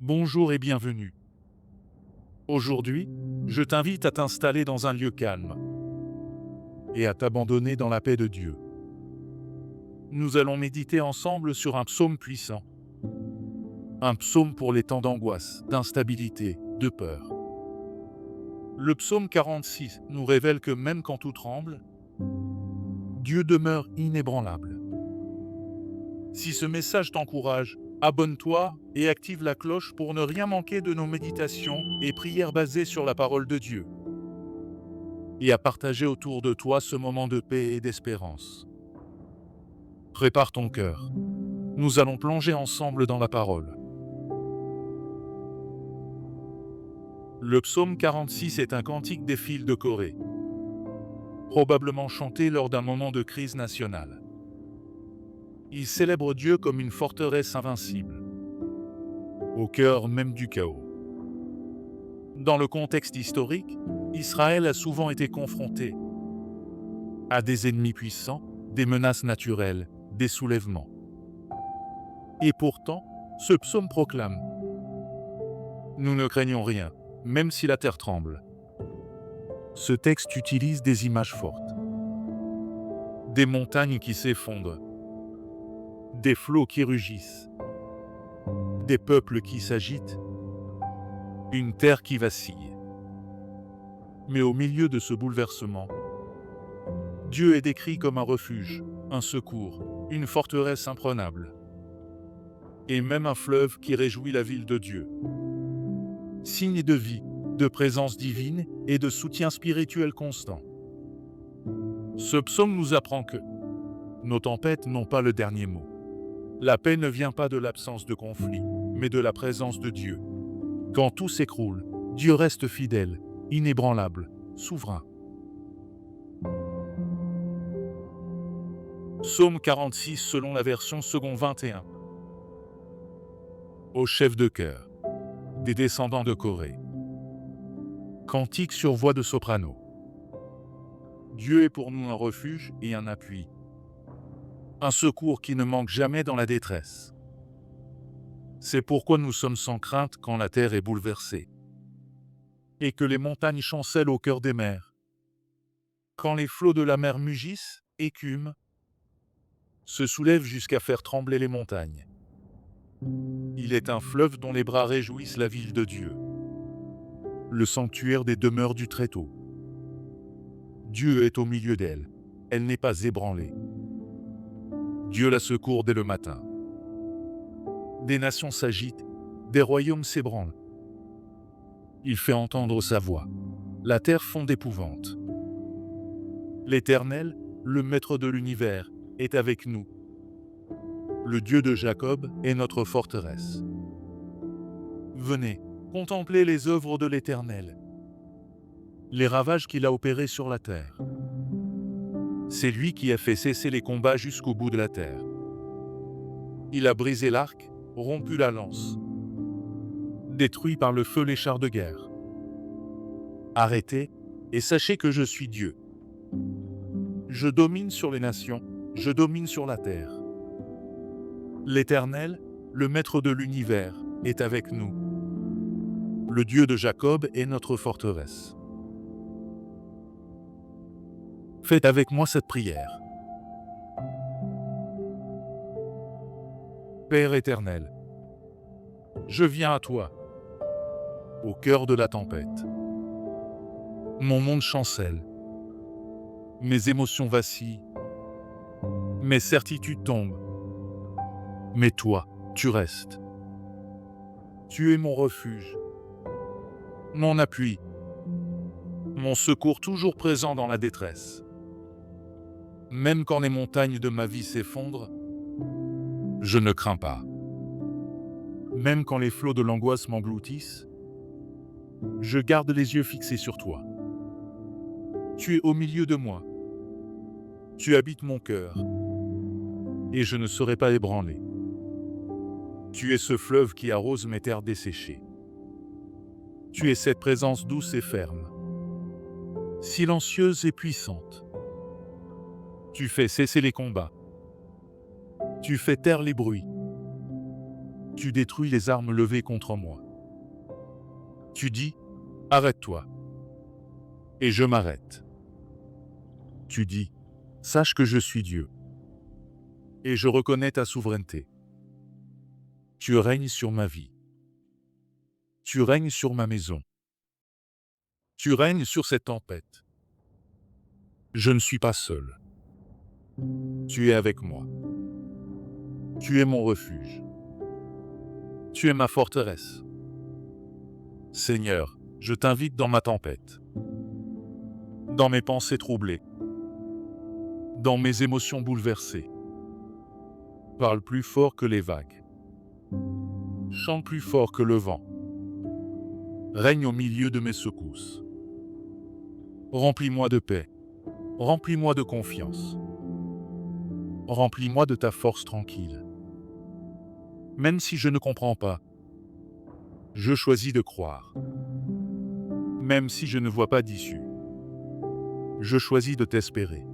Bonjour et bienvenue. Aujourd'hui, je t'invite à t'installer dans un lieu calme et à t'abandonner dans la paix de Dieu. Nous allons méditer ensemble sur un psaume puissant. Un psaume pour les temps d'angoisse, d'instabilité, de peur. Le psaume 46 nous révèle que même quand tout tremble, Dieu demeure inébranlable. Si ce message t'encourage, abonne-toi et active la cloche pour ne rien manquer de nos méditations et prières basées sur la parole de Dieu. Et à partager autour de toi ce moment de paix et d'espérance. Prépare ton cœur. Nous allons plonger ensemble dans la parole. Le psaume 46 est un cantique des fils de Corée, probablement chanté lors d'un moment de crise nationale. Il célèbre Dieu comme une forteresse invincible, au cœur même du chaos. Dans le contexte historique, Israël a souvent été confronté à des ennemis puissants, des menaces naturelles, des soulèvements. Et pourtant, ce psaume proclame : nous ne craignons rien, même si la terre tremble. Ce texte utilise des images fortes. Des montagnes qui s'effondrent, des flots qui rugissent, des peuples qui s'agitent, une terre qui vacille. Mais au milieu de ce bouleversement, Dieu est décrit comme un refuge, un secours, une forteresse imprenable, et même un fleuve qui réjouit la ville de Dieu. Signe de vie, de présence divine et de soutien spirituel constant. Ce psaume nous apprend que nos tempêtes n'ont pas le dernier mot. La paix ne vient pas de l'absence de conflit, mais de la présence de Dieu. Quand tout s'écroule, Dieu reste fidèle, inébranlable, souverain. Psaume 46 selon la version second 21. Au chef de chœur, des descendants de Corée. Cantique sur voix de soprano. Dieu est pour nous un refuge et un appui. Un secours qui ne manque jamais dans la détresse. C'est pourquoi nous sommes sans crainte quand la terre est bouleversée. Et que les montagnes chancellent au cœur des mers. Quand les flots de la mer mugissent, écument, se soulèvent jusqu'à faire trembler les montagnes. Il est un fleuve dont les bras réjouissent la ville de Dieu. Le sanctuaire des demeures du Très-Haut. Dieu est au milieu d'elle. Elle n'est pas ébranlée. Dieu la secourt dès le matin. Des nations s'agitent, des royaumes s'ébranlent. Il fait entendre sa voix. La terre fond d'épouvante. L'Éternel, le Maître de l'univers, est avec nous. Le Dieu de Jacob est notre forteresse. Venez, contemplez les œuvres de l'Éternel, les ravages qu'il a opérés sur la terre. C'est lui qui a fait cesser les combats jusqu'au bout de la terre. Il a brisé l'arc, rompu la lance, détruit par le feu les chars de guerre. Arrêtez, et sachez que je suis Dieu. Je domine sur les nations, je domine sur la terre. L'Éternel, le Maître de l'univers, est avec nous. Le Dieu de Jacob est notre forteresse. Faites avec moi cette prière. Père éternel, je viens à toi, au cœur de la tempête. Mon monde chancelle, mes émotions vacillent, mes certitudes tombent. Mais toi, tu restes. Tu es mon refuge, mon appui, mon secours toujours présent dans la détresse. Même quand les montagnes de ma vie s'effondrent, je ne crains pas. Même quand les flots de l'angoisse m'engloutissent, je garde les yeux fixés sur toi. Tu es au milieu de moi. Tu habites mon cœur. Et je ne serai pas ébranlé. Tu es ce fleuve qui arrose mes terres desséchées. Tu es cette présence douce et ferme, silencieuse et puissante. Tu fais cesser les combats. Tu fais taire les bruits. Tu détruis les armes levées contre moi. Tu dis, arrête-toi. Et je m'arrête. Tu dis, sache que je suis Dieu. Et je reconnais ta souveraineté. Tu règnes sur ma vie. Tu règnes sur ma maison. Tu règnes sur cette tempête. Je ne suis pas seul. Tu es avec moi. Tu es mon refuge. Tu es ma forteresse. Seigneur, je t'invite dans ma tempête, dans mes pensées troublées, dans mes émotions bouleversées. Parle plus fort que les vagues. Chante plus fort que le vent. Règne au milieu de mes secousses. Remplis-moi de paix. Remplis-moi de confiance. Remplis-moi de ta force tranquille. Même si je ne comprends pas, je choisis de croire. Même si je ne vois pas d'issue, je choisis de t'espérer.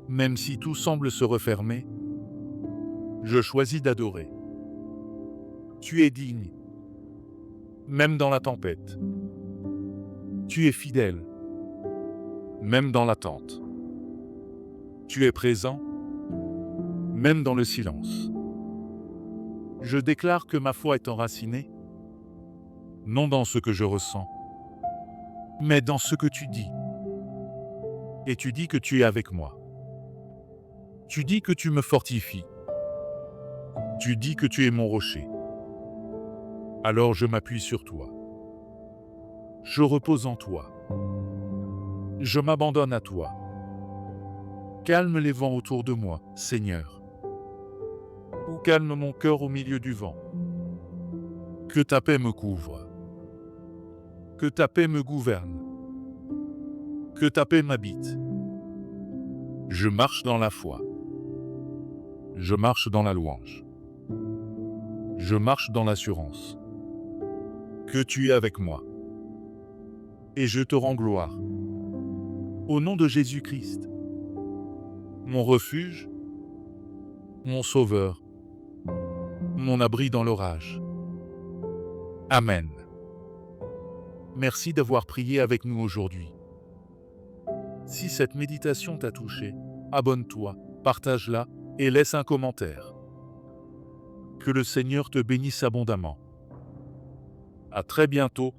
Même si tout semble se refermer, je choisis d'adorer. Tu es digne, même dans la tempête. Tu es fidèle, même dans l'attente. Tu es présent, même dans le silence. Je déclare que ma foi est enracinée, non dans ce que je ressens, mais dans ce que tu dis. Et tu dis que tu es avec moi. Tu dis que tu me fortifies. Tu dis que tu es mon rocher. Alors je m'appuie sur toi. Je repose en toi. Je m'abandonne à toi. Calme les vents autour de moi, Seigneur. Ou calme mon cœur au milieu du vent. Que ta paix me couvre. Que ta paix me gouverne. Que ta paix m'habite. Je marche dans la foi. Je marche dans la louange. Je marche dans l'assurance. Que tu es avec moi. Et je te rends gloire. Au nom de Jésus-Christ, mon refuge, mon sauveur, mon abri dans l'orage. Amen. Merci d'avoir prié avec nous aujourd'hui. Si cette méditation t'a touché, abonne-toi, partage-la et laisse un commentaire. Que le Seigneur te bénisse abondamment. À très bientôt